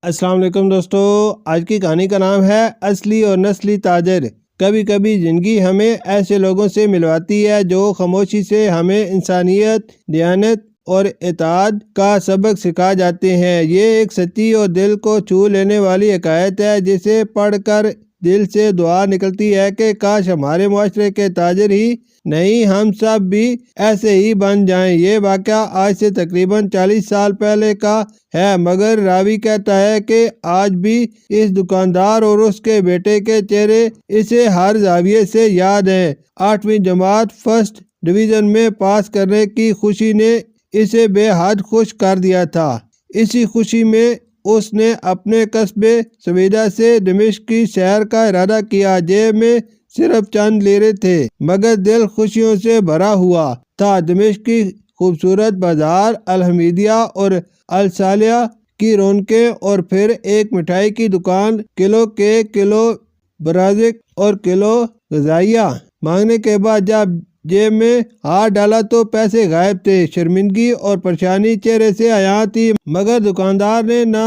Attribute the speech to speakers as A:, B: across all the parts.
A: السلام علیکم دوستو، آج کی کہانی کا نام ہے اصلی اور نسلی تاجر۔ کبھی کبھی زندگی ہمیں ایسے لوگوں سے ملواتی ہے جو خاموشی سے ہمیں انسانیت، دیانت اور اطاعت کا سبق سکھا جاتے ہیں۔ یہ ایک سچی اور دل کو چھو لینے والی حکایت ہے جسے پڑھ کر دل سے دعا نکلتی ہے کہ کاش ہمارے معاشرے کے تاجر ہی نہیں، ہم سب بھی ایسے ہی بن جائیں۔ یہ واقعہ آج سے تقریباً 40 سال پہلے کا ہے، مگر راوی کہتا ہے کہ آج بھی اس دکاندار اور اس کے بیٹے کے چہرے اسے ہر زاویے سے یاد ہیں۔ 8ویں جماعت فرسٹ ڈویژن میں پاس کرنے کی خوشی نے اسے بے حد خوش کر دیا تھا۔ اسی خوشی میں اس نے اپنے قصبے سویدہ سے دمشق کی سیر کا ارادہ کیا۔ جیب میں صرف چند لیرے تھے، مگر دل خوشیوں سے بھرا ہوا تھا۔ دمشق کی خوبصورت بازار، الحمیدیہ اور الصالحہ کی رونقیں، اور پھر ایک مٹھائی کی دکان، کلو کیک، کلو برازق اور کلو غذائیہ۔ مانگنے کے بعد جب جیب میں ہاتھ ڈالا تو پیسے غائب تھے۔ شرمندگی اور پریشانی چہرے سے عیاں تھی، مگر دکاندار نے نہ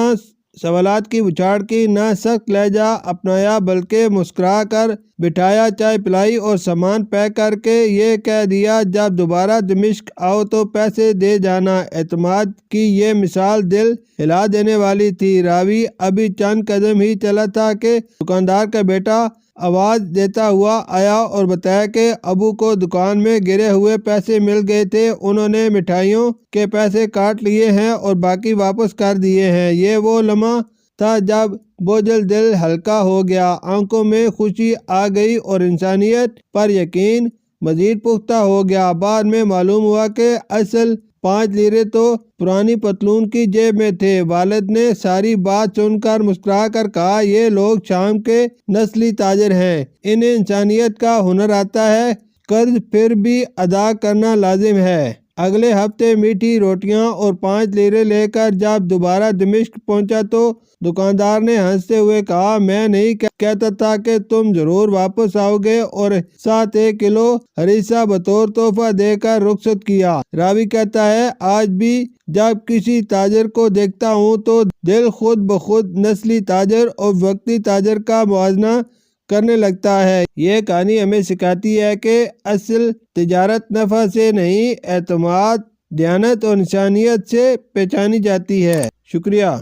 A: سوالات کی بچھاڑ کی، نہ سخت لہجہ اپنایا، بلکہ مسکرا کر بٹھایا، چائے پلائی اور سامان پیک کر کے یہ کہہ دیا، جب دوبارہ دمشق آؤ تو پیسے دے جانا۔ اعتماد کی یہ مثال دل ہلا دینے والی تھی۔ راوی ابھی چند قدم ہی چلا تھا کہ دکاندار کا بیٹا آواز دیتا ہوا آیا اور بتایا کہ ابو کو دکان میں گرے ہوئے پیسے مل گئے تھے۔ انہوں نے مٹھائیوں کے پیسے کاٹ لیے ہیں اور باقی واپس کر دیے ہیں۔ یہ وہ لمحہ تھا جب بوجھل دل ہلکا ہو گیا، آنکھوں میں خوشی آ گئی اور انسانیت پر یقین مزید پختہ ہو گیا۔ بعد میں معلوم ہوا کہ اصل 5 لیرے تو پرانی پتلون کی جیب میں تھے۔ والد نے ساری بات سن کر مسکرا کر کہا، یہ لوگ شام کے نسلی تاجر ہیں، انہیں انسانیت کا ہنر آتا ہے، قرض پھر بھی ادا کرنا لازم ہے۔ اگلے ہفتے میٹھی روٹیاں اور 5 لیرے لے کر جب دوبارہ دمشق پہنچا تو دکاندار نے ہنستے ہوئے کہا، میں نہیں کہتا تھا کہ تم ضرور واپس آؤ گے، اور ساتھ 1 کلو ہریسہ بطور تحفہ دے کر رخصت کیا۔ راوی کہتا ہے، آج بھی جب کسی تاجر کو دیکھتا ہوں تو دل خود بخود نسلی تاجر اور وقتی تاجر کا موازنہ کرنے لگتا ہے۔ یہ کہانی ہمیں سکھاتی ہے کہ اصل تجارت نفع سے نہیں، اعتماد، دیانت اور انسانیت سے پہچانی جاتی ہے۔ شکریہ۔